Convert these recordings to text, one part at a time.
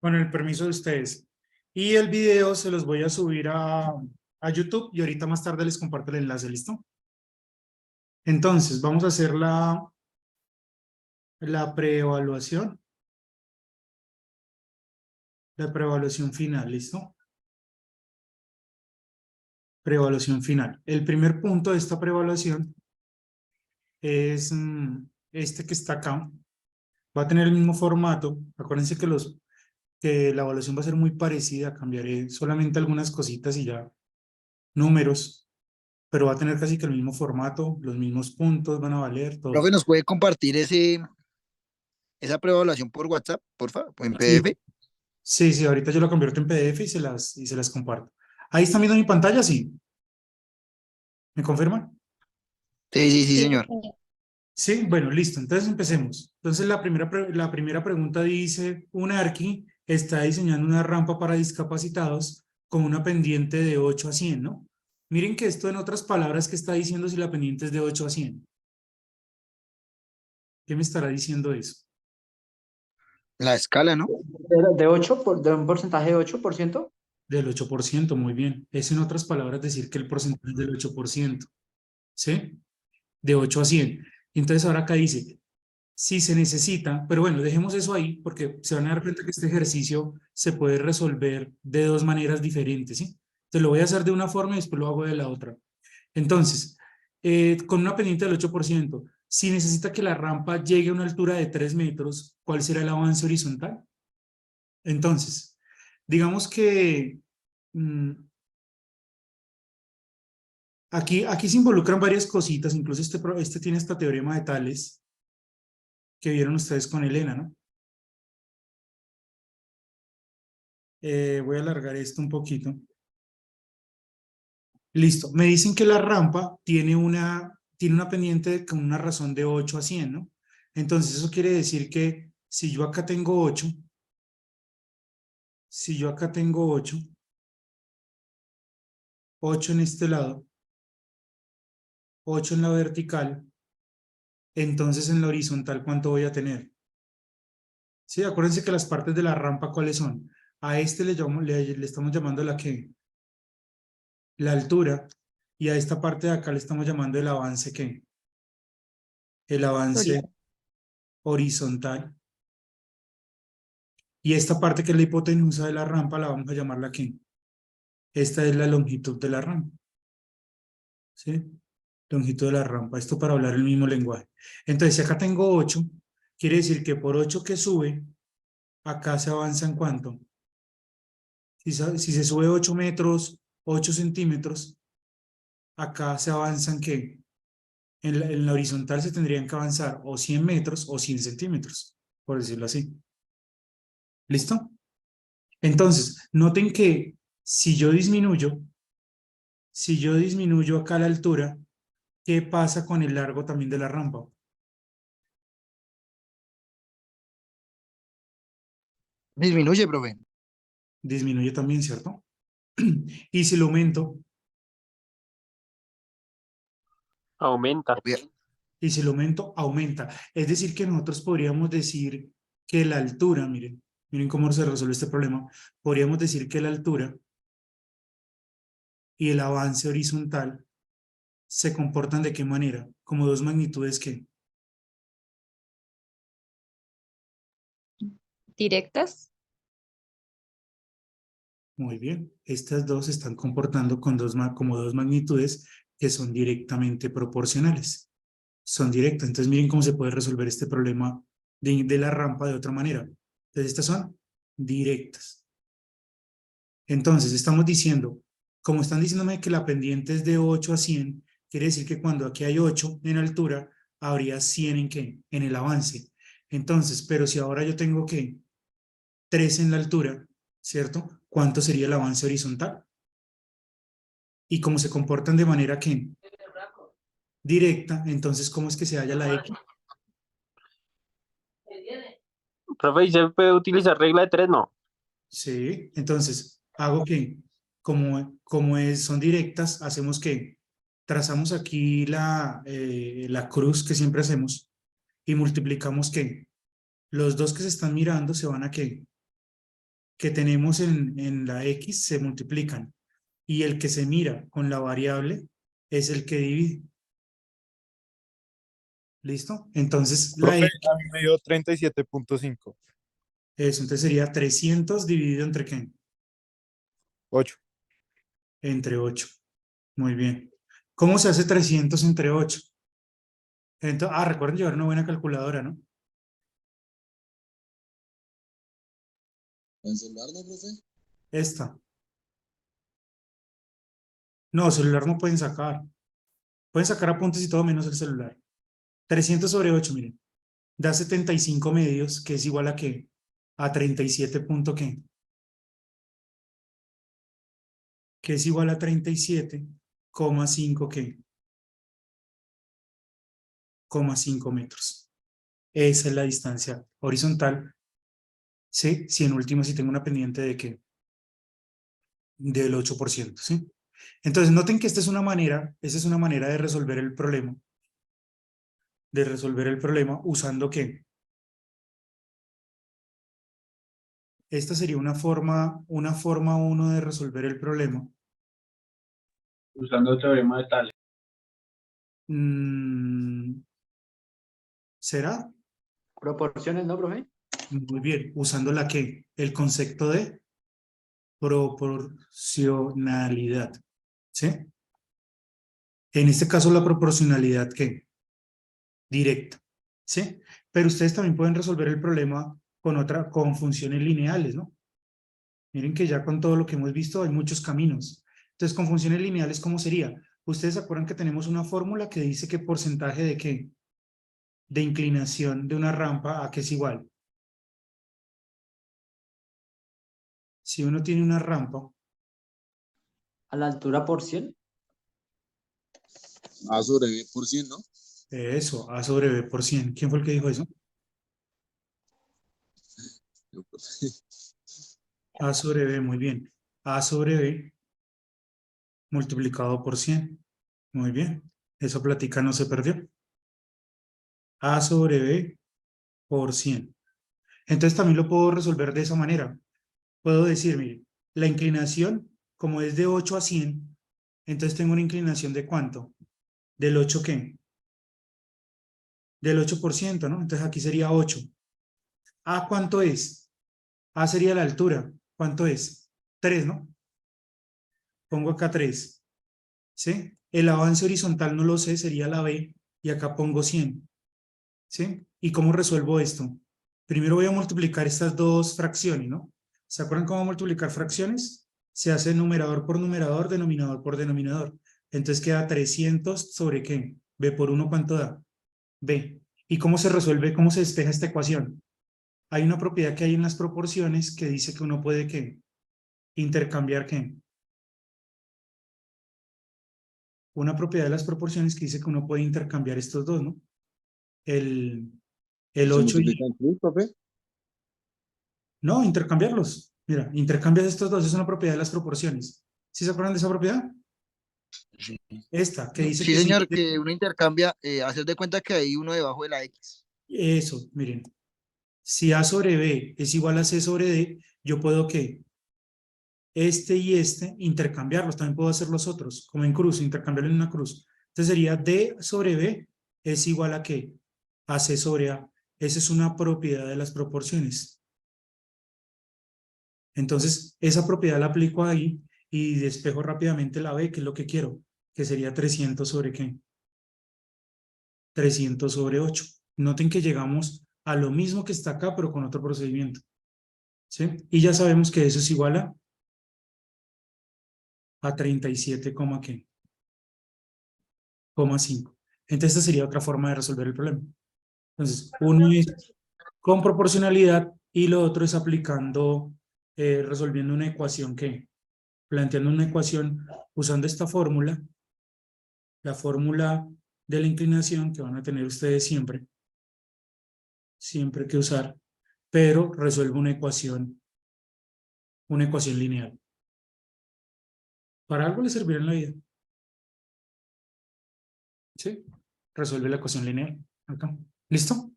con el permiso de ustedes. Y el video se los voy a subir a YouTube y ahorita más tarde les comparto el enlace, ¿listo? Entonces, vamos a hacer la preevaluación final, ¿listo? Preevaluación final. El primer punto de esta preevaluación es este que está acá. Va a tener el mismo formato. Acuérdense que la evaluación va a ser muy parecida. Cambiaré solamente algunas cositas y ya números, pero va a tener casi que el mismo formato, los mismos puntos van a valer, todo. Profe, ¿nos puede compartir esa preevaluación por WhatsApp, porfa? O en Sí, PDF. sí, sí, ahorita yo lo convierto en PDF y se las comparto. Ahí están viendo mi pantalla, sí. ¿Me confirman? Sí, sí, sí, Sí, señor. Sí, bueno, listo. Entonces empecemos. Entonces la primera pregunta dice, un arqui está diseñando una rampa para discapacitados con una pendiente de 8 a 100, ¿no? Miren que esto en otras palabras, ¿qué está diciendo si la pendiente es de 8 a 100? ¿Qué me estará diciendo eso? La escala, ¿no? de un porcentaje de 8%. Del 8%, muy bien. Es en otras palabras decir que el porcentaje es del 8%, ¿sí? De 8 a 100. Entonces ahora acá dice, si se necesita, pero bueno, dejemos eso ahí porque se van a dar cuenta que este ejercicio se puede resolver de dos maneras diferentes, ¿sí? Entonces lo voy a hacer de una forma y después lo hago de la otra. Entonces, con una pendiente del 8%, si necesita que la rampa llegue a una altura de 3 metros, ¿cuál será el avance horizontal? Entonces, digamos que mm, aquí se involucran varias cositas, incluso este tiene esta teorema de Tales que vieron ustedes con Elena, ¿no? Voy a alargar esto un poquito. Listo. Me dicen que la rampa tiene una pendiente con una razón de 8 a 100, ¿no? Entonces eso quiere decir que si yo acá tengo 8, si yo acá tengo 8 en este lado, 8 en la vertical, entonces en la horizontal, ¿cuánto voy a tener? Sí, acuérdense que las partes de la rampa, ¿cuáles son? A este le estamos llamando la altura, y a esta parte de acá le estamos llamando el avance, ¿qué? El avance horizontal. Y esta parte que es la hipotenusa de la rampa la vamos a llamar la que. Esta es la longitud de la rampa. ¿Sí? Longitud de la rampa. Esto para hablar el mismo lenguaje. Entonces, si acá tengo 8, quiere decir que por 8 que sube, acá se avanza en cuánto. Si se sube 8 metros, 8 centímetros, acá se avanza en qué. En la horizontal se tendrían que avanzar o 100 metros o 100 centímetros, por decirlo así. ¿Listo? Entonces, noten que si yo disminuyo, si yo disminuyo acá la altura, ¿qué pasa con el largo también de la rampa? Disminuye, profe. Disminuye también, ¿cierto? Y si lo aumento, Aumenta. Obvio. y si lo aumento, aumenta. Es decir, que nosotros podríamos decir que la altura, miren cómo se resuelve este problema, podríamos decir que la altura y el avance horizontal se comportan de qué manera, como dos magnitudes que, Directas. muy bien, estas dos se están comportando como dos magnitudes que son directamente proporcionales. Son directas. Entonces, miren cómo se puede resolver este problema de la rampa de otra manera. Entonces, estas son directas. Entonces, estamos diciendo, como están diciéndome que la pendiente es de 8 a 100, quiere decir que cuando aquí hay 8 en altura, habría 100 en qué? En el avance. Entonces, pero si ahora yo tengo que 3 en la altura, ¿cierto? ¿Cuánto sería el avance horizontal? Y como se comportan de manera que directa, entonces, ¿cómo es que se halla la X? Profe, ¿y se puede utilizar regla de tres? No. Sí, entonces hago que, son directas, hacemos que trazamos aquí la cruz que siempre hacemos y multiplicamos que los dos que se están mirando se van a qué, que tenemos en la X se multiplican y el que se mira con la variable es el que divide. ¿Listo? Entonces, la Profe, X, a mí me dio 37.5. eso, entonces sería 300 dividido entre ¿qué? 8. Entre 8. Muy bien. ¿Cómo se hace 300 entre 8? Entonces, recuerden llevar una buena calculadora, ¿no? ¿En celular no, profe? Esta. No, celular no pueden sacar. Pueden sacar apuntes y todo menos el celular. 300 sobre 8, miren. Da 75 medios, que es igual a ¿qué? A 37 punto ¿qué? Que es igual a 37,5 ¿qué? 5 metros. Esa es la distancia horizontal. ¿Sí? Si en último si tengo una pendiente de ¿qué? Del 8%, ¿sí? Entonces noten que esta es una manera de resolver el problema. De resolver el problema usando ¿qué? Esta sería una forma 1 de resolver el problema. Usando el teorema de Tales. ¿Será? Proporciones, ¿no, profe? Muy bien. ¿Usando la qué? El concepto de proporcionalidad. ¿Sí? En este caso la proporcionalidad ¿qué? Directa. ¿Sí? Pero ustedes también pueden resolver el problema con funciones lineales, ¿no? Miren que ya con todo lo que hemos visto hay muchos caminos. Entonces, con funciones lineales, ¿cómo sería? Ustedes se acuerdan que tenemos una fórmula que dice que porcentaje de qué? De inclinación de una rampa a qué es igual. Si uno tiene una rampa, A la altura por 100. A sobre B por 100, ¿no? eso, A sobre B por 100. ¿Quién fue el que dijo eso? Yo, profe. A sobre B, muy bien. A sobre B multiplicado por 100. Muy bien. Esa plática no se perdió. A sobre B por 100. Entonces también lo puedo resolver de esa manera. Puedo decir, mire, la inclinación, como es de 8 a 100, entonces tengo una inclinación de ¿cuánto? ¿Del 8 qué? Del 8%, ¿no? Entonces aquí sería 8. ¿A cuánto es? A sería la altura. ¿Cuánto es? 3, ¿no? Pongo acá 3. ¿Sí? El avance horizontal no lo sé, sería la B, y acá pongo 100. ¿Sí? ¿Y cómo resuelvo esto? Primero voy a multiplicar estas dos fracciones, ¿no? ¿Se acuerdan cómo multiplicar fracciones? Se hace numerador por numerador, denominador por denominador. Entonces queda 300 sobre ¿qué? B por 1, ¿cuánto da? B. ¿Y cómo se resuelve, cómo se despeja esta ecuación? Hay una propiedad que hay en las proporciones que dice que uno puede ¿qué? Intercambiar ¿qué? Una propiedad de las proporciones que dice que uno puede intercambiar estos dos, ¿no? El, el ¿Se 8 multiplica y... en cruz, profe? No, intercambiarlos. Mira, intercambias estos dos, es una propiedad de las proporciones. ¿Sí se acuerdan de esa propiedad? Sí. Esta, que No, dice sí, que si... señor, que uno intercambia, hacer de cuenta que hay uno debajo de la X. Eso, miren. Si A sobre B es igual a C sobre D, yo puedo ¿qué? Este y este intercambiarlos. También puedo hacer los otros, como en cruz, intercambiarlo en una cruz. Entonces sería D sobre B es igual a ¿qué? A C sobre A. Esa es una propiedad de las proporciones. Entonces, esa propiedad la aplico ahí y despejo rápidamente la B, que es lo que quiero, que sería 300 sobre ¿qué? 300 sobre 8. Noten que llegamos a lo mismo que está acá, pero con otro procedimiento. ¿Sí? Y ya sabemos que eso es igual a 37, ¿qué? 5. Entonces, esta sería otra forma de resolver el problema. Entonces, uno es con proporcionalidad y lo otro es aplicando, resolviendo una ecuación que, planteando una ecuación usando esta fórmula, la fórmula de la inclinación que van a tener ustedes siempre que usar, pero resuelve una ecuación lineal. Para algo le servirá en la vida. ¿Sí? Resuelve la ecuación lineal. Acá. ¿Listo?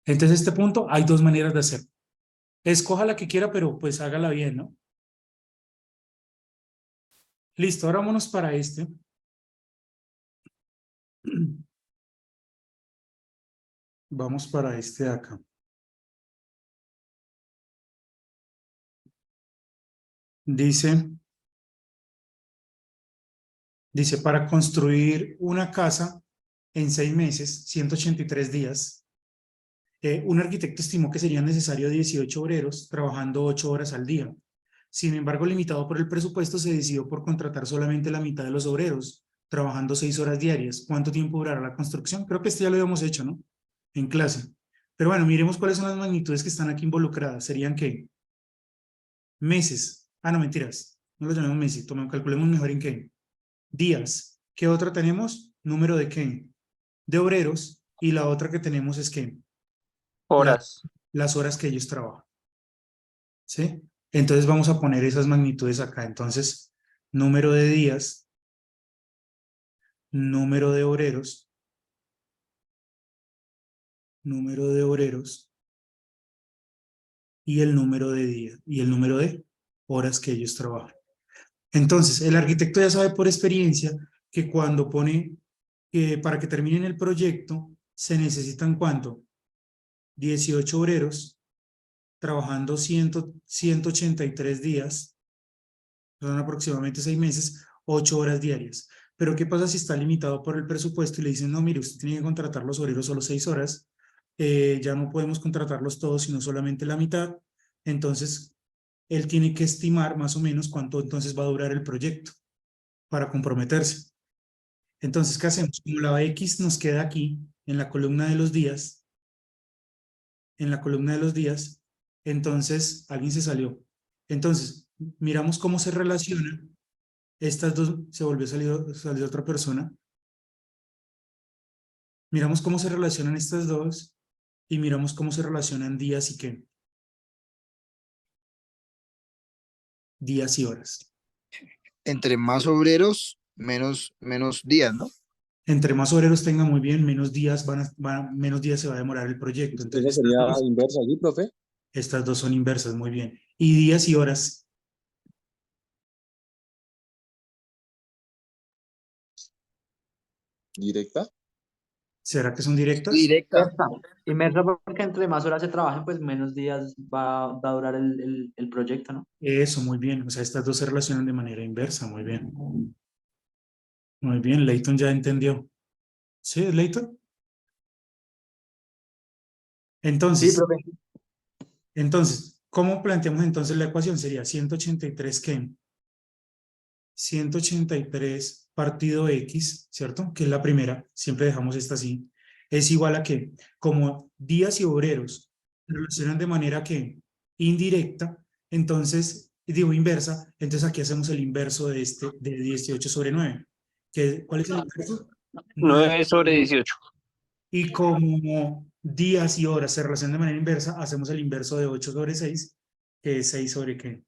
Entonces, este punto hay dos maneras de hacerlo. Escoja la que quiera, pero pues hágala bien, ¿no? Listo, ahora vámonos para este. Vamos para este de acá. Dice, para construir una casa en 6 meses, 183 días, un arquitecto estimó que serían necesarios 18 obreros trabajando 8 horas al día. Sin embargo, limitado por el presupuesto, se decidió por contratar solamente la mitad de los obreros, trabajando 6 horas diarias. ¿Cuánto tiempo durará la construcción? Creo que este ya lo habíamos hecho, ¿no? En clase. Pero bueno, miremos cuáles son las magnitudes que están aquí involucradas. ¿Serían qué? Meses. Ah, no, mentiras. No lo llamemos meses. Calculemos mejor en qué. Días. ¿Qué otra tenemos? Número de qué? De obreros. Y la otra que tenemos es qué? Horas. Las horas que ellos trabajan. ¿Sí? Entonces vamos a poner esas magnitudes acá. Entonces, número de días, número de obreros, y el número de días, y el número de horas que ellos trabajan. Entonces, el arquitecto ya sabe por experiencia que cuando pone, para que terminen el proyecto, se necesitan ¿cuánto? 18 obreros trabajando 183 días, son aproximadamente 6 meses, 8 horas diarias. Pero ¿qué pasa si está limitado por el presupuesto y le dicen, no, mire, usted tiene que contratar los obreros solo 6 horas, ya no podemos contratarlos todos, sino solamente la mitad? Entonces, él tiene que estimar más o menos cuánto entonces va a durar el proyecto para comprometerse. Entonces, ¿qué hacemos? Como la X nos queda aquí, en la columna de los días, entonces, alguien se salió. Entonces, miramos cómo se relacionan estas dos, se volvió a salir otra persona. Miramos cómo se relacionan estas dos y miramos cómo se relacionan días y qué. Días y horas. Entre más obreros, menos días, ¿no? Entre más obreros tenga muy bien, menos días menos días se va a demorar el proyecto. Esa Entonces, sería inversa allí, profe. estas dos son inversas, muy bien. Y días y horas, Directa. ¿será que son directas? Directa. Inmersa porque entre más horas se trabajen, pues menos días va a durar el proyecto, ¿no? Eso, muy bien. O sea, estas dos se relacionan de manera inversa, muy bien. Muy bien, Leighton ya entendió. ¿Sí, Leighton? Sí, Entonces, profe. ¿cómo planteamos entonces la ecuación? Sería 183, ¿qué? 183 partido X, ¿cierto? Que es la primera, siempre dejamos esta así. Es igual a que, como días y obreros se relacionan de manera que indirecta, entonces, digo inversa, entonces aquí hacemos el inverso de 18 sobre 9. ¿Cuál es el inverso? 9. 9/18. Y como días y horas se relacionan de manera inversa, hacemos el inverso de 8 sobre 6, que es 6 sobre ¿qué?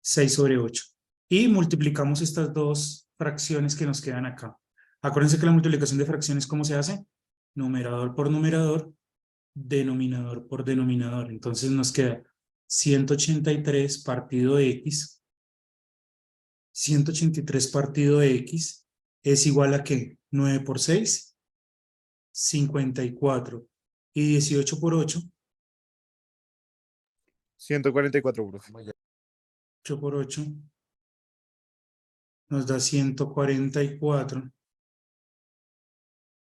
6 sobre 8. Y multiplicamos estas dos fracciones que nos quedan acá. Acuérdense que la multiplicación de fracciones, ¿cómo se hace? Numerador por numerador, denominador por denominador. Entonces nos queda 183 partido X. 183 partido X es igual a ¿qué? 9 por 6, 54. Y 18 por 8, 144, profe. 8 por 8, nos da 144.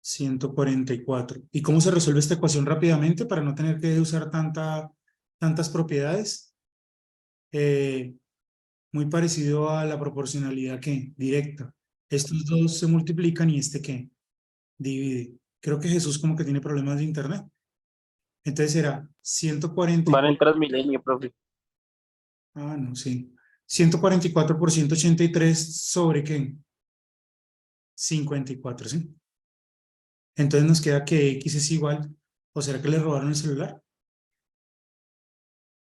144. ¿Y cómo se resuelve esta ecuación rápidamente para no tener que usar tantas propiedades? Muy parecido a la proporcionalidad que directa. Estos dos se multiplican y este ¿qué? Divide. Creo que Jesús como que tiene problemas de internet. Entonces será 140. Van en Transmilenio, profe. Ah, no, sí. 144 por 183 sobre ¿qué? 54, ¿sí? Entonces nos queda que X es igual. ¿O será que le robaron el celular?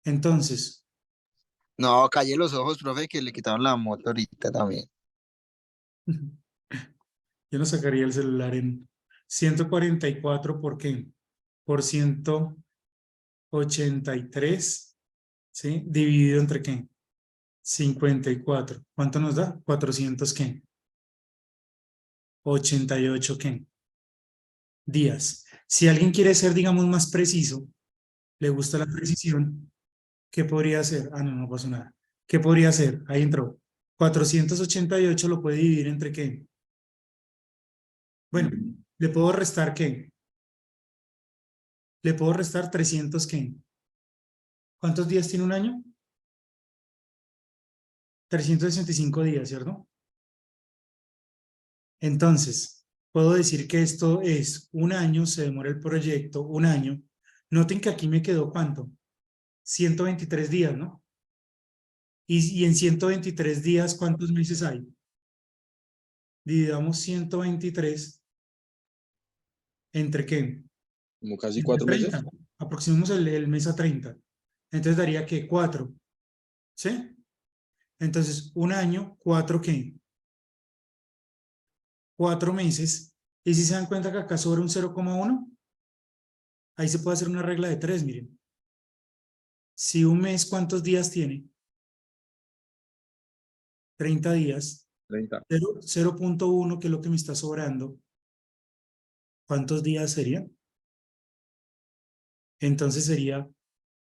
Entonces, No, calle los ojos, profe, que le quitaron la moto ahorita también. yo no sacaría el celular en 144, ¿por qué? Por 100, 83, ¿sí? Dividido entre ¿qué? 54. ¿Cuánto nos da? 400 ¿qué? 88 ¿qué? Días. Si alguien quiere ser, digamos, más preciso, le gusta la precisión, ¿qué podría hacer? Ah, no, no pasó nada. ¿Qué podría hacer? Ahí entró. 488 lo puede dividir entre ¿qué? Bueno, le puedo restar ¿qué? Le puedo restar 300 ¿qué? ¿Cuántos días tiene un año? 365 días, ¿cierto? Entonces, puedo decir que esto es un año, se demora el proyecto, un año. Noten que aquí me quedó ¿cuánto? 123 días, ¿no? Y en 123 días, ¿cuántos meses hay? Dividamos 123 ¿entre qué? Como casi Entre 4 meses. 30. Aproximemos el mes a 30. Entonces daría que 4, ¿sí? Entonces, un año, 4 ¿qué? 4 meses. Y si se dan cuenta que acá sobra un 0,1, ahí se puede hacer una regla de 3, miren. Si un mes, ¿cuántos días tiene? 30 días. 30. 0,1, que es lo que me está sobrando. ¿Cuántos días serían? Entonces sería,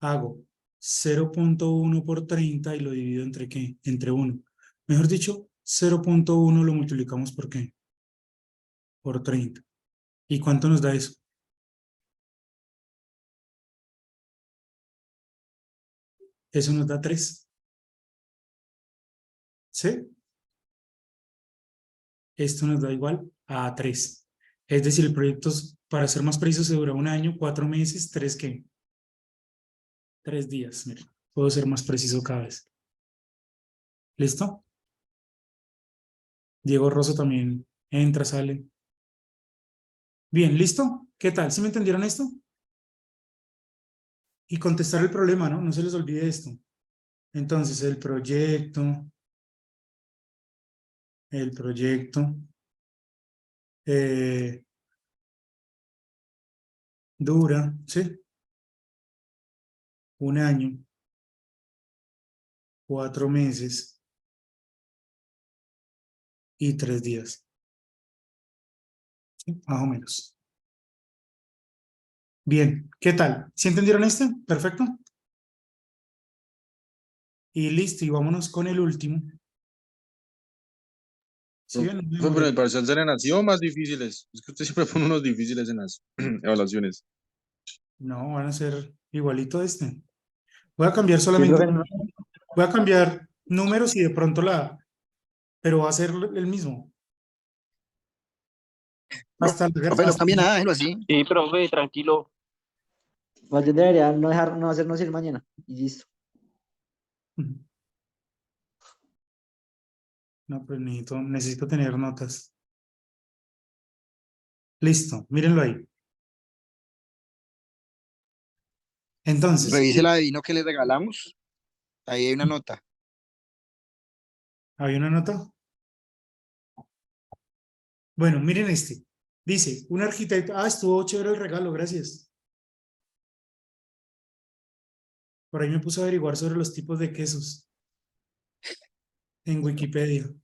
hago 0,1 por 30 y lo divido entre ¿qué? Entre 1. Mejor dicho, 0,1 lo multiplicamos por ¿qué? Por 30. ¿Y cuánto nos da eso? Eso nos da 3. ¿Sí? Esto nos da igual a 3. Es decir, el proyecto, para ser más preciso, se dura un año, 4 meses, 3 ¿qué? 3 días. Miren, puedo ser más preciso cada vez. ¿Listo? Diego Rosso también entra, sale. Bien, ¿listo? ¿Qué tal? ¿Sí me entendieron esto? Y contestar el problema, ¿no? No se les olvide esto. Entonces, el proyecto dura, ¿sí? Un año, 4 meses y 3 días. ¿Sí? Más o menos. Bien, ¿qué tal? ¿Sí entendieron este? Perfecto. Y listo, y vámonos con el último. ¿Sí ven? No me Pero demoré. el parcial serán así o más difíciles. Es que usted siempre pone unos difíciles en las evaluaciones. No, van a ser igualito a este. Voy a cambiar Sí, solamente, profe, no, voy a cambiar números y de pronto pero va a ser el mismo. Hasta, Profe, no hasta, cambia nada, déjelo así. Sí, profe, tranquilo. más bien debería no dejar, no hacernos ir mañana. Y listo. no, pues necesito tener notas. Listo, mírenlo ahí. Entonces, Revise la de vino que le regalamos. Ahí hay una nota. ¿hay una nota? Bueno, miren este. Dice, un arquitecto, estuvo chévere el regalo, gracias. Por ahí me puse a averiguar sobre los tipos de quesos en Wikipedia. A ver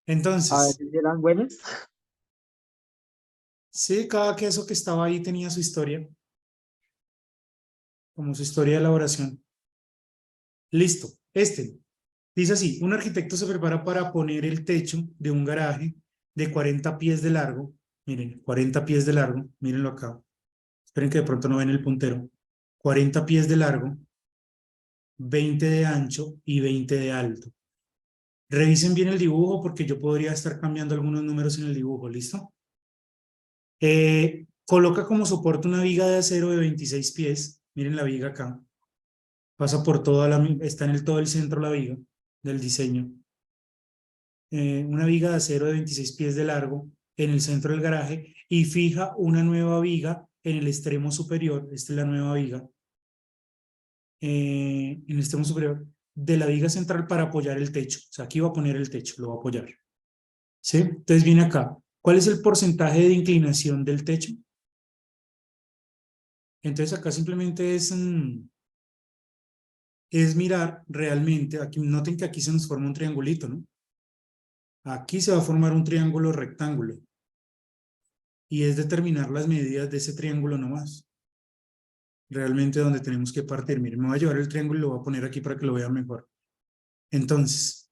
Entonces, si eran buenos. sí, cada queso que estaba ahí tenía su historia, como su historia de elaboración. Listo, este. Dice así, un arquitecto se prepara para poner el techo de un garaje de 40 pies de largo. Miren, 40 pies de largo, mírenlo acá. Esperen que de pronto no ven el puntero. 40 pies de largo, 20 de ancho y 20 de alto. Revisen bien el dibujo porque yo podría estar cambiando algunos números en el dibujo, ¿listo? Coloca como soporte una viga de acero de 26 pies. Miren la viga acá. Pasa por está en todo el centro la viga del diseño. Una viga de acero de 26 pies de largo en el centro del garaje y fija una nueva viga en el extremo superior. Esta es la nueva viga. En el extremo superior de la viga central para apoyar el techo. O sea, aquí va a poner el techo, lo va a apoyar. ¿Sí? Entonces viene acá. ¿Cuál es el porcentaje de inclinación del techo? Entonces acá simplemente es mirar realmente, aquí noten que aquí se nos forma un triangulito, ¿no? Aquí se va a formar un triángulo rectángulo. Y es determinar las medidas de ese triángulo nomás. Realmente donde tenemos que partir. Miren, me voy a llevar el triángulo y lo voy a poner aquí para que lo vean mejor. Entonces,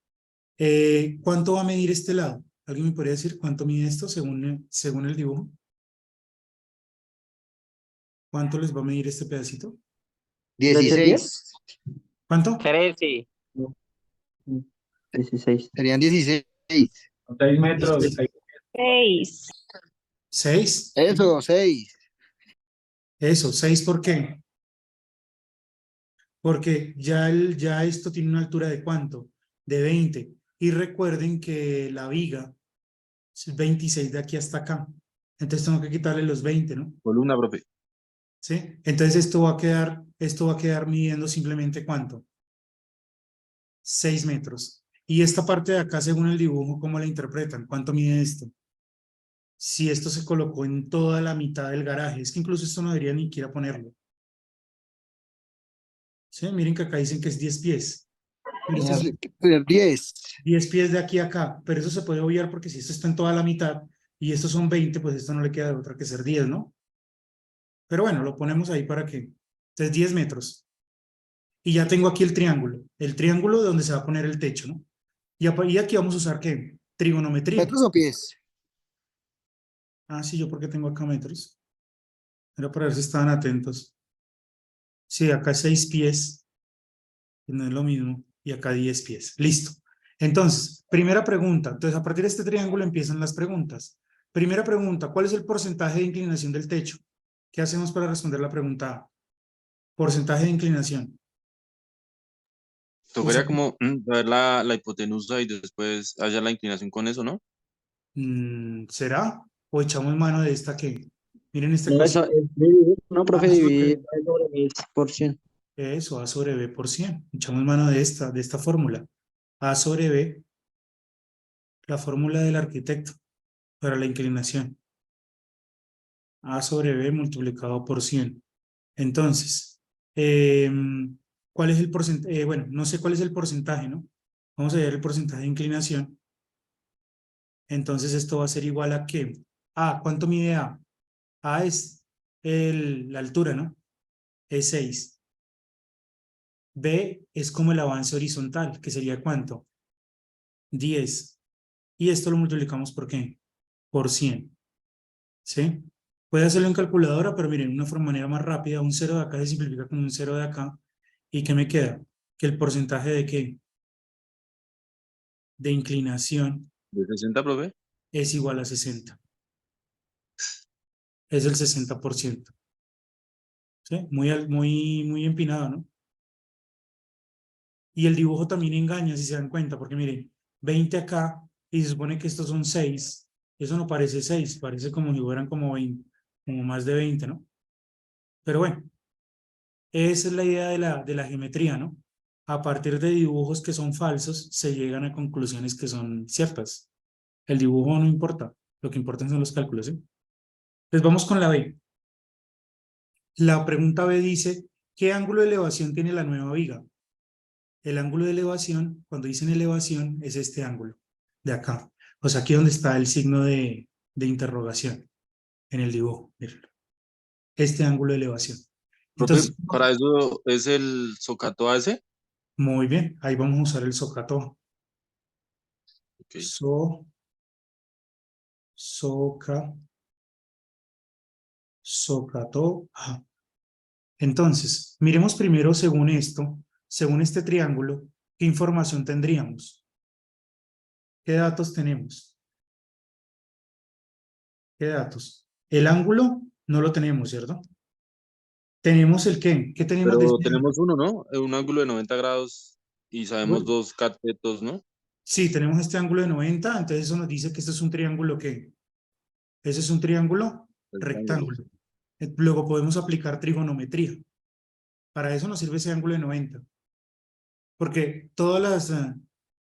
¿cuánto va a medir este lado? ¿Alguien me podría decir cuánto mide esto según el dibujo? ¿Cuánto les va a medir este pedacito? 16. ¿Cuánto? 13. No, 16. Serían 16. 6 metros. 6. 6. Eso, 6. Eso, 6, ¿por qué? Porque ya esto tiene una altura de ¿cuánto? De 20. Y recuerden que la viga es 26 de aquí hasta acá. Entonces tengo que quitarle los 20, ¿no? Columna, profe. ¿Sí? Entonces esto va a quedar midiendo simplemente ¿cuánto? 6 metros. Y esta parte de acá, según el dibujo, ¿cómo la interpretan? ¿Cuánto mide esto? Si esto se colocó en toda la mitad del garaje, es que incluso esto no debería ni siquiera ponerlo. ¿Sí? Miren que acá dicen que es 10 pies. Pero esto es Tiene que ser 10. 10 pies de aquí a acá, pero eso se puede obviar porque si esto está en toda la mitad y estos son 20, pues esto no le queda de otra que ser 10, ¿no? Pero bueno, lo ponemos ahí para que... Entonces 10 metros. Y ya tengo aquí el triángulo de donde se va a poner el techo, ¿no? Y aquí vamos a usar ¿qué? Trigonometría. ¿Metros o pies? Ah, sí, yo porque tengo acá metros. Era para ver si estaban atentos. Sí, acá 6 pies, que no es lo mismo, y acá 10 pies. Listo. Entonces, primera pregunta. Entonces, a partir de este triángulo empiezan las preguntas. Primera pregunta, ¿cuál es el porcentaje de inclinación del techo? ¿Qué hacemos para responder la pregunta A? Porcentaje de inclinación. Tocaría como ver la hipotenusa y después hallar la inclinación con eso, ¿no? ¿Será? ¿O echamos mano de esta que? Miren esta No, ecuación. eso es dividir, no, profe, A sobre, dividir sobre 10%. eso, A sobre B por 100. Echamos mano de esta fórmula. A sobre B, la fórmula del arquitecto para la inclinación. A sobre B multiplicado por 100. Entonces, ¿cuál es el porcentaje? Bueno, no sé cuál es el porcentaje, ¿no? Vamos a ver el porcentaje de inclinación. Entonces, esto va a ser igual a ¿qué? A, ¿cuánto mide A? A es la altura, ¿no? Es 6. B es como el avance horizontal, que sería ¿cuánto? 10. Y esto lo multiplicamos ¿por qué? Por 100. ¿Sí? Puede hacerlo en calculadora, pero miren, una manera más rápida, un 0 de acá se simplifica con un 0 de acá. ¿Y qué me queda? Que el porcentaje de ¿qué? De inclinación ¿De 60, profe? es igual a 60. Es el 60%. ¿Sí? Muy empinado, ¿no? Y el dibujo también engaña, si se dan cuenta, porque miren, 20 acá, y se supone que estos son 6. Eso no parece 6, parece como si fueran como 20, como más de 20, ¿no? Pero bueno, esa es la idea de la geometría, ¿no? A partir de dibujos que son falsos, se llegan a conclusiones que son ciertas. El dibujo no importa, lo que importan son los cálculos, ¿sí? Pues vamos con la B. La pregunta B dice, ¿qué ángulo de elevación tiene la nueva viga? El ángulo de elevación, cuando dicen elevación, es este ángulo de acá. O sea, aquí donde está el signo de interrogación en el dibujo. Miren. Este ángulo de elevación. Profe, Entonces, para eso es el Socato ese. muy bien, ahí vamos a usar el SOHCAHTOA. Ok. SOHCAHTOA. Entonces, miremos primero según esto, según este triángulo, ¿qué información tendríamos? ¿Qué datos tenemos? ¿Qué datos? El ángulo no lo tenemos, ¿cierto? Tenemos el qué. ¿Qué tenemos de Pero este ángulo? tenemos uno, ¿no? Un ángulo de 90 grados y sabemos Bueno, dos catetos, ¿no? sí, tenemos este ángulo de 90, entonces eso nos dice que este es un triángulo ¿qué? Ese es un triángulo Rectángulo. rectángulo. Luego podemos aplicar trigonometría. Para eso nos sirve ese ángulo de 90. Porque todas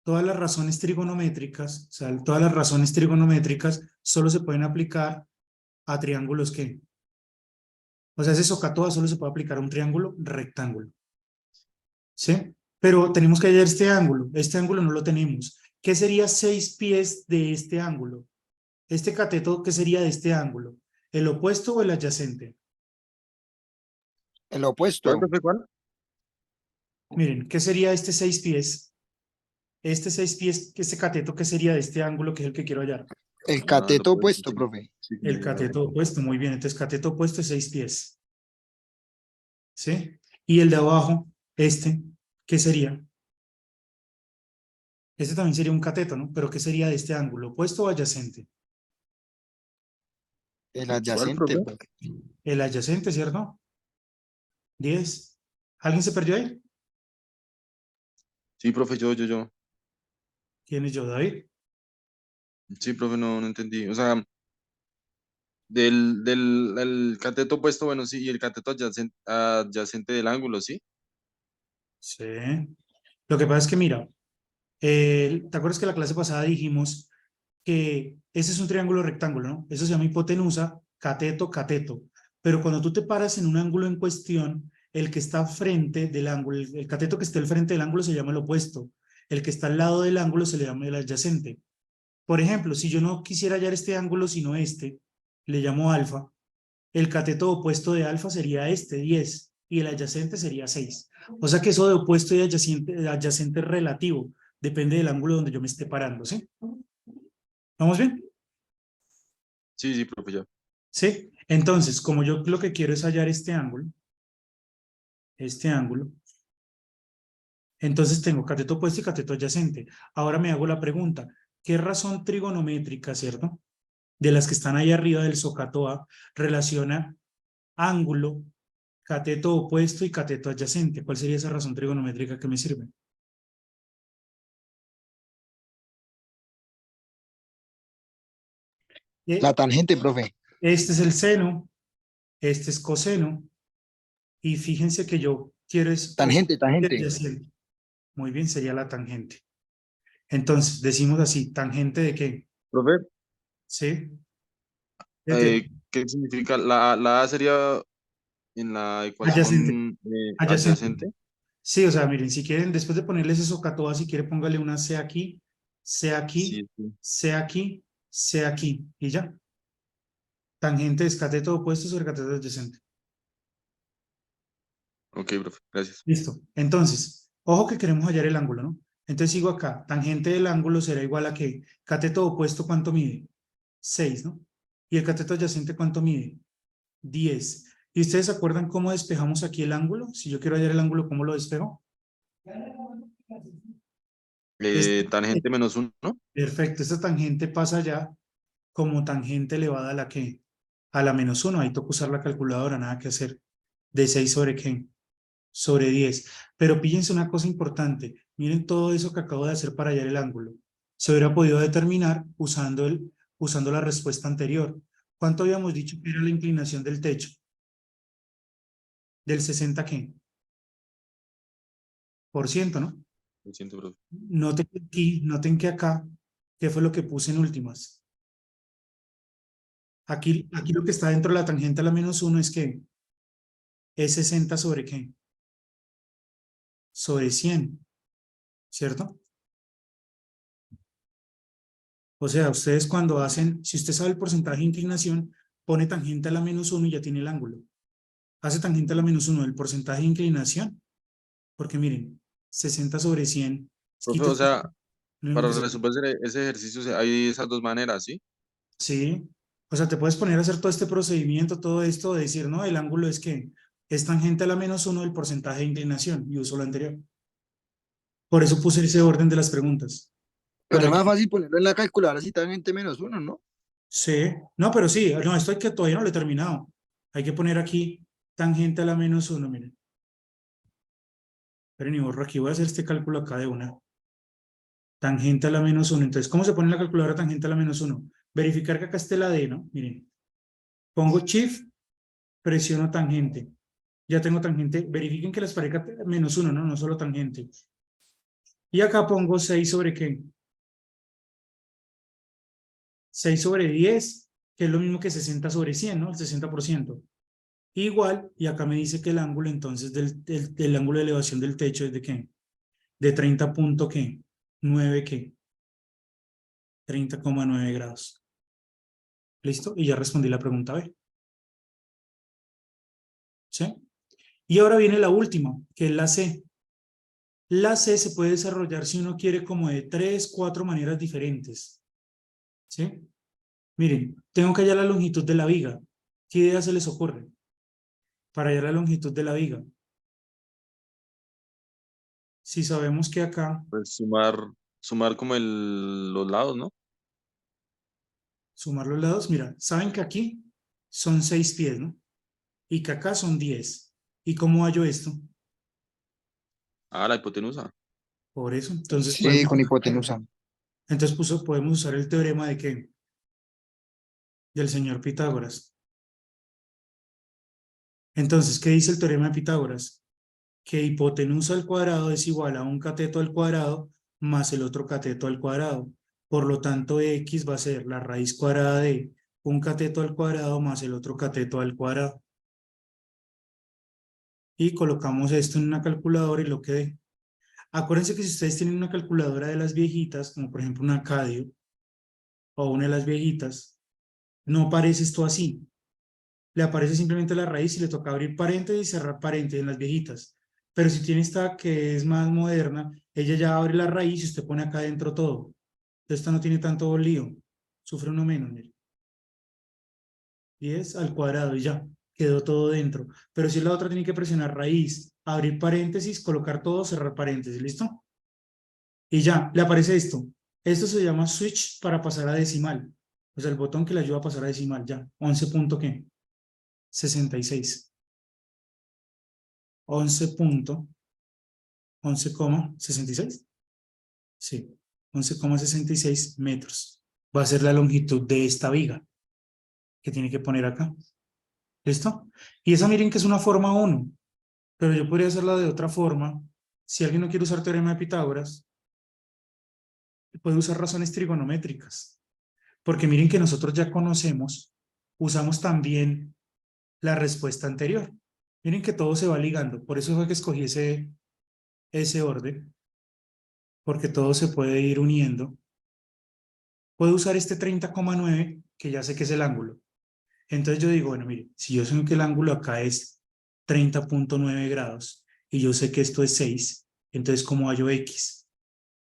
las razones trigonométricas, o sea, todas las razones trigonométricas solo se pueden aplicar a triángulos que O sea, ese SOHCAHTOA solo se puede aplicar a un triángulo rectángulo. ¿Sí? Pero tenemos que hallar este ángulo no lo tenemos. ¿Qué sería 6 pies de este ángulo? Este cateto, ¿qué sería de este ángulo? ¿El opuesto o el adyacente? El opuesto. ¿Cuál, profe, cuál? Miren, ¿qué sería este 6 pies? Este 6 pies, este cateto, ¿qué sería de este ángulo que es el que quiero hallar? El Ah, cateto lo puedes opuesto, decir. profe. Sí, El cateto opuesto, muy bien. Entonces, cateto opuesto es 6 pies. ¿Sí? Y el de abajo, ¿qué sería? Este también sería un cateto, ¿no? Pero ¿qué sería de este ángulo? ¿Opuesto o adyacente? El ¿Cuál, adyacente, profe? profe. El adyacente, ¿cierto? 10. ¿Alguien se perdió ahí? Sí, profe, yo. ¿Quién es yo, David? Sí, profe, no entendí. O sea, el cateto opuesto, bueno, sí, y el cateto adyacente del ángulo, ¿sí? Sí. Lo que pasa es que, mira, ¿te acuerdas que la clase pasada dijimos que ese es un triángulo rectángulo, ¿no? Eso se llama hipotenusa, cateto, cateto. Pero cuando tú te paras en un ángulo en cuestión, el que está frente del ángulo, el cateto que está al frente del ángulo se llama el opuesto. El que está al lado del ángulo se le llama el adyacente. Por ejemplo, si yo no quisiera hallar este ángulo, sino este, le llamo alfa. El cateto opuesto de alfa sería este, 10, y el adyacente sería 6. O sea que eso de opuesto y adyacente es relativo, depende del ángulo donde yo me esté parando, ¿sí? ¿Vamos bien? Sí, profe, ya. ¿Sí? Entonces, como yo lo que quiero es hallar este ángulo, entonces tengo cateto opuesto y cateto adyacente. Ahora me hago la pregunta, ¿qué razón trigonométrica, cierto? De las que están ahí arriba del SOHCAHTOA relaciona ángulo, cateto opuesto y cateto adyacente? ¿Cuál sería esa razón trigonométrica que me sirve? La tangente, profe. Este es el seno, este es coseno, y fíjense que yo quiero es Tangente, tangente. adyacente. Muy bien, sería la tangente. Entonces, decimos así, ¿tangente de qué? Profe, ¿Sí? ¿De qué? ¿qué significa? La A sería en la Adyacente. ecuación Adyacente. adyacente. Sí, o sea, miren, si quieren, después de ponerles eso SOHCAHTOA, si quiere póngale una C aquí, C aquí, Sí, sí. C aquí, C aquí, y ya. Tangente es cateto opuesto sobre cateto adyacente. Ok, profe, gracias. Listo. Entonces, ojo que queremos hallar el ángulo, ¿no? Entonces sigo acá. Tangente del ángulo será igual a ¿qué? Cateto opuesto, ¿cuánto mide? 6, ¿no? Y el cateto adyacente, ¿cuánto mide? 10. ¿Y ustedes se acuerdan cómo despejamos aquí el ángulo? Si yo quiero hallar el ángulo, ¿cómo lo despejo? Tangente menos uno, ¿no? Perfecto. Esta tangente pasa allá como tangente elevada a la ¿qué? A la menos 1. Ahí toca usar la calculadora, nada que hacer. ¿De 6 sobre qué? Sobre 10. Pero píllense una cosa importante. Miren todo eso que acabo de hacer para hallar el ángulo. Se hubiera podido determinar usando la respuesta anterior. ¿Cuánto habíamos dicho que era la inclinación del techo? ¿Del 60 qué? Por ciento, ¿no? Lo siento, profe. Noten que acá, ¿qué fue lo que puse en últimas? Aquí lo que está dentro de la tangente a la menos 1 es que es 60 sobre qué? Sobre 100, ¿cierto? O sea, ustedes cuando hacen, si usted sabe el porcentaje de inclinación, pone tangente a la menos 1 y ya tiene el ángulo. Hace tangente a la menos 1 del porcentaje de inclinación, porque miren, 60 sobre 100, Profe, quita o sea, lo mismo para que resolver ese ejercicio hay esas dos maneras, ¿sí? sí, o sea, te puedes poner a hacer todo este procedimiento, todo esto, de decir, no, el ángulo es que es tangente a la menos 1 del porcentaje de inclinación, y uso lo anterior. Por eso puse ese orden de las preguntas. Pero es Para más que, fácil ponerlo en la calculadora si tangente menos uno, ¿no? sí, no, pero sí, no, esto hay que todavía no lo he terminado. Hay que poner aquí tangente a la menos 1, miren. Pero ni borro aquí, voy a hacer este cálculo acá de una. Tangente a la menos 1. Entonces, ¿cómo se pone en la calculadora tangente a la menos 1? Verificar que acá esté la D, ¿no? Miren, pongo shift, presiono tangente. Ya tengo tangente. Verifiquen que les parezca menos 1, ¿no? No solo tangente. Y acá pongo 6 sobre ¿qué? 6 sobre 10, que es lo mismo que 60 sobre 100, ¿no? El 60%. Igual, y acá me dice que el ángulo entonces del ángulo de elevación del techo es de ¿qué? De 30.9 ¿qué? 30,9 grados. ¿Listo? Y ya respondí la pregunta B. ¿Sí? Y ahora viene la última, que es la C. La C se puede desarrollar si uno quiere como de 3, 4 maneras diferentes. ¿Sí? Miren, tengo que hallar la longitud de la viga. ¿Qué idea se les ocurre para hallar la longitud de la viga? Si sabemos que acá, Pues sumar como los lados, ¿no? sumar los lados, mira, saben que aquí son 6 pies, ¿no? Y que acá son 10. ¿Y cómo hallo esto? Ah, la hipotenusa. Por eso, entonces Sí, con hipotenusa. podemos usar el teorema de ¿qué? Del señor Pitágoras. Entonces, ¿qué dice el teorema de Pitágoras? Que hipotenusa al cuadrado es igual a un cateto al cuadrado más el otro cateto al cuadrado. Por lo tanto, x va a ser la raíz cuadrada de un cateto al cuadrado más el otro cateto al cuadrado. Y colocamos esto en una calculadora y lo que dé. Acuérdense que si ustedes tienen una calculadora de las viejitas, como por ejemplo una Cadio o una de las viejitas, no aparece esto así. Le aparece simplemente la raíz y le toca abrir paréntesis y cerrar paréntesis en las viejitas. Pero si tiene esta que es más moderna, ella ya abre la raíz y usted pone acá adentro todo. Esta no tiene tanto lío, sufre uno menos, mire. 10 al cuadrado y ya, quedó todo dentro. Pero si la otra tiene que presionar raíz, abrir paréntesis, colocar todo, cerrar paréntesis, ¿listo? Y ya, le aparece esto. Esto se llama switch para pasar a decimal. O sea, el botón que le ayuda a pasar a decimal, ya. 11.66. 11,66. Sí, 11,66 metros. Va a ser la longitud de esta viga que tiene que poner acá. ¿Listo? Y esa miren que es una forma 1, pero yo podría hacerla de otra forma. Si alguien no quiere usar teorema de Pitágoras, puede usar razones trigonométricas. Porque miren que nosotros ya conocemos, usamos también la respuesta anterior. Miren que todo se va ligando. Por eso fue que escogí ese orden, porque todo se puede ir uniendo. Puedo usar este 30,9, que ya sé que es el ángulo. Entonces yo digo, bueno, mire, si yo sé que el ángulo acá es 30,9 grados y yo sé que esto es 6, entonces ¿cómo hallo X?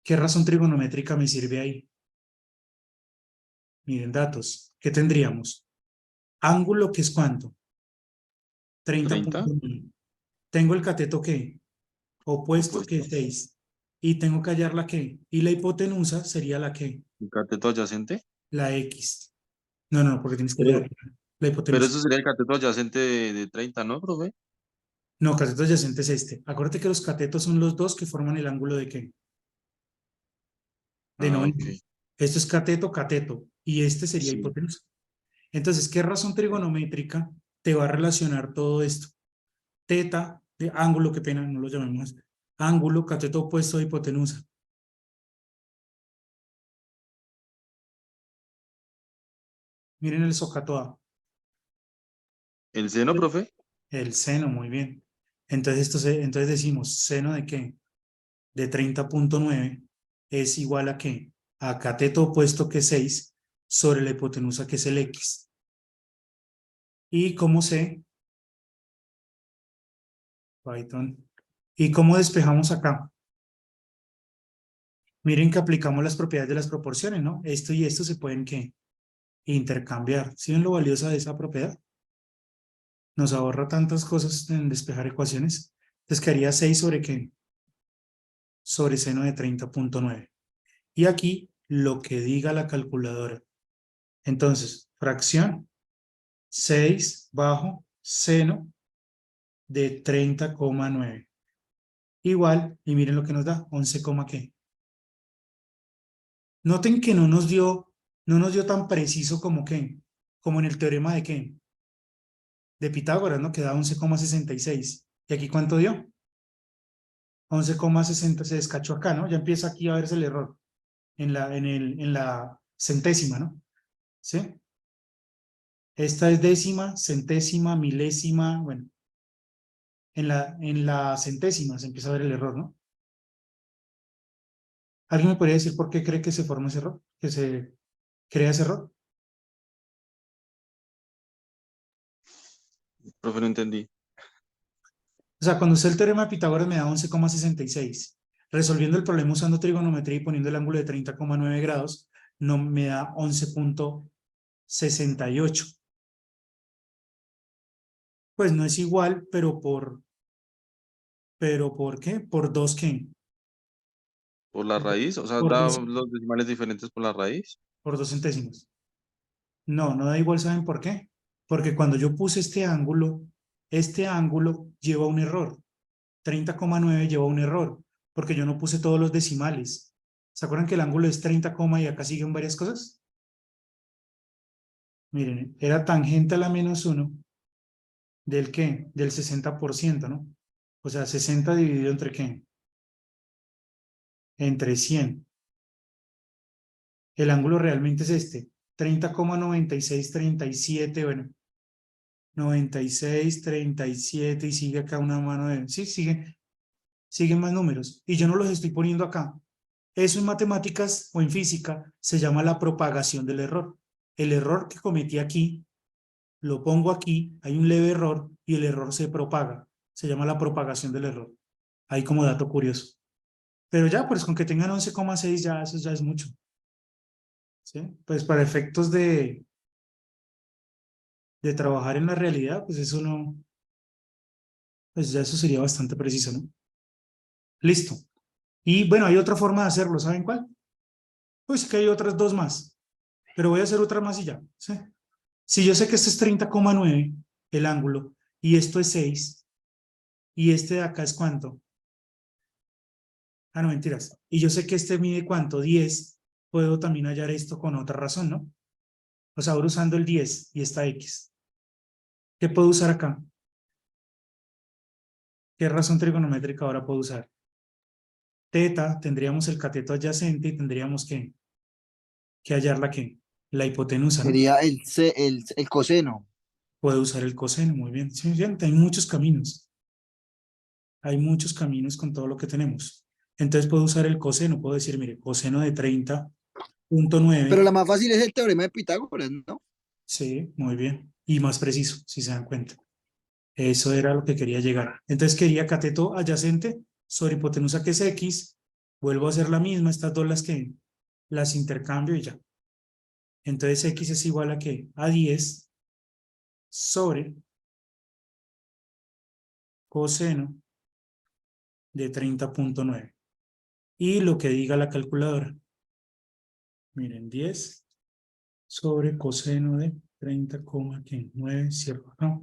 ¿Qué razón trigonométrica me sirve ahí? Miren, datos. ¿Qué tendríamos? Ángulo, que es ¿cuánto? 30. 30,9. Tengo el cateto, ¿qué? Opuesto, que es Opuesto. 6. Y tengo que hallar la ¿qué? Y la hipotenusa sería la ¿qué? El cateto adyacente. La X. No, porque tienes que Pero, hallar la pero hipotenusa. eso sería el cateto adyacente de 30, ¿no, profe? No, cateto adyacente es este. Acuérdate que los catetos son los dos que forman el ángulo de ¿qué? De Ah, 90. ok. Esto es cateto, cateto. Y este sería Sí. hipotenusa. Entonces, ¿qué razón trigonométrica te va a relacionar todo esto? Teta, de ángulo, qué pena, no lo llamemos. Ángulo, cateto opuesto de hipotenusa. Miren el socato A. ¿El seno, profe? El seno, muy bien. Entonces, entonces decimos, ¿seno de qué? De 30,9 es igual a ¿qué? A cateto opuesto, que es 6, sobre la hipotenusa, que es el X. ¿Y cómo sé? Python. ¿Y cómo despejamos acá? Miren que aplicamos las propiedades de las proporciones, ¿no? Esto y esto se pueden, ¿qué? Intercambiar. ¿Sí ven lo valiosa de esa propiedad? Nos ahorra tantas cosas en despejar ecuaciones. Entonces quedaría 6 sobre ¿qué? Sobre seno de 30,9. Y aquí lo que diga la calculadora. Entonces, fracción 6 bajo seno de 30,9. Igual, y miren lo que nos da, 11, ¿qué? Noten que no nos dio tan preciso como que, como en el teorema de qué, de Pitágoras, ¿no? Que da 11,66. ¿Y aquí cuánto dio? 11,60. Se descachó acá, ¿no? Ya empieza aquí a verse el error en la centésima, ¿no? ¿Sí? Esta es décima, centésima, milésima, bueno, en la centésima se empieza a ver el error, ¿no? ¿Alguien me podría decir por qué cree que se forma ese error? ¿Que se crea ese error? Profe, no entendí. O sea, cuando usé el teorema de Pitágoras me da 11,66. Resolviendo el problema usando trigonometría y poniendo el ángulo de 30,9 grados, no me da 11,68. Pues no es igual, ¿pero por qué? ¿Por dos qué? ¿Por la raíz? O sea, Por da dos, los decimales diferentes por la raíz. por 2 centésimos. No, no da igual, ¿saben por qué? Porque cuando yo puse este ángulo lleva un error. 30,9 lleva un error, porque yo no puse todos los decimales. ¿Se acuerdan que el ángulo es 30, y acá siguen varias cosas? Miren, era tangente a la -1 ¿del qué? Del 60%, ¿no? O sea, 60 dividido entre ¿qué? Entre 100. El ángulo realmente es este, 30,9637, bueno, 96, 37 y sigue acá una mano de... Sí, siguen más números. Y yo no los estoy poniendo acá. Eso en matemáticas o en física se llama la propagación del error. El error que cometí aquí, lo pongo aquí, hay un leve error y el error se propaga. Se llama la propagación del error. Ahí como dato curioso. Pero ya, pues con que tengan 11,6 ya, eso ya es mucho. ¿Sí? Pues para efectos de trabajar en la realidad, pues eso no, pues ya eso sería bastante preciso, ¿no? Listo. Y bueno, hay otra forma de hacerlo, ¿saben cuál? Pues que hay otras dos más, pero voy a hacer otra más y ya, ¿sí? Si yo sé que este es 30,9 el ángulo, y esto es 6 y este de acá es ¿cuánto? Ah, no, mentiras. Y yo sé que este mide ¿cuánto? 10, puedo también hallar esto con otra razón, ¿no? O sea, ahora usando el 10 y esta X. ¿Qué puedo usar acá? ¿Qué razón trigonométrica ahora puedo usar? Teta, tendríamos el cateto adyacente y tendríamos que hallar la hipotenusa, ¿no? Sería el coseno. Puedo usar el coseno, muy bien. Sí, bien, hay muchos caminos. Hay muchos caminos con todo lo que tenemos. Entonces puedo usar el coseno, puedo decir, mire, coseno de 30,9. Pero la más fácil es el teorema de Pitágoras, ¿no? Sí, muy bien. Y más preciso, si se dan cuenta. Eso era lo que quería llegar. Entonces quería cateto adyacente sobre hipotenusa que es X. Vuelvo a hacer la misma, estas dos las intercambio y ya. Entonces X es igual a ¿qué? A 10 sobre coseno de 30,9. Y lo que diga la calculadora. Miren, 10 sobre coseno de 30,9, cierro acá,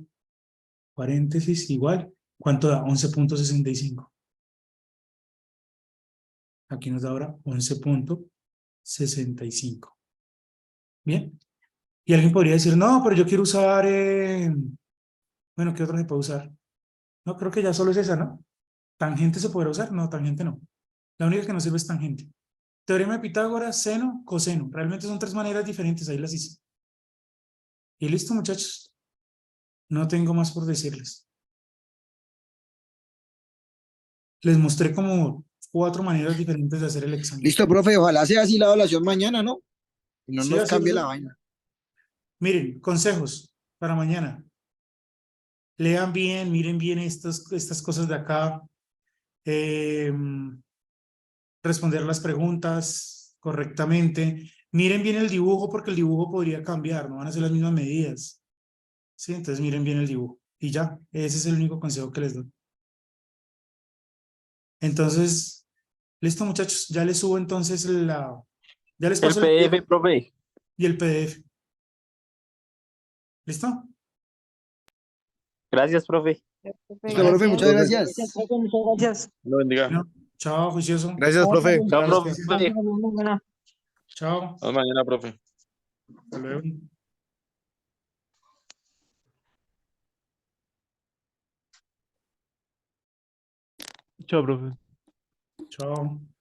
paréntesis, igual. ¿Cuánto da? 11,65. Aquí nos da ahora 11,65. Bien. Y alguien podría decir, no, pero yo quiero usar, bueno, ¿qué otra se puede usar? No, creo que ya solo es esa, ¿no? ¿Tangente se podrá usar? No, tangente no. La única que no sirve es tangente. Teorema de Pitágoras, seno, coseno. Realmente son tres maneras diferentes, ahí las hice. Y listo, muchachos. No tengo más por decirles. Les mostré como 4 maneras diferentes de hacer el examen. Listo, profe, ojalá sea así la evaluación mañana, ¿no? Y no Sí, nos así cambie es. la vaina. Miren, consejos para mañana. Lean bien, miren bien estas cosas de acá. eh, Responder las preguntas correctamente. Miren bien el dibujo porque el dibujo podría cambiar, no van a ser las mismas medidas. ¿Sí? Entonces miren bien el dibujo. Y ya, ese es el único consejo que les doy. Entonces, listo muchachos, ya les subo entonces ya les El paso el PDF, PDF profe. y el PDF. ¿Listo? Gracias, profe. Listo, profe, Gracias. muchas Profe, Gracias, gracias. profe, muchas gracias. Lo bendiga. Bueno, chao, juicioso. gracias, profe. Chao, Buenas noches. profe. Buena. Chao. Hasta mañana, profe. Hasta luego. Chao, profe. Chao.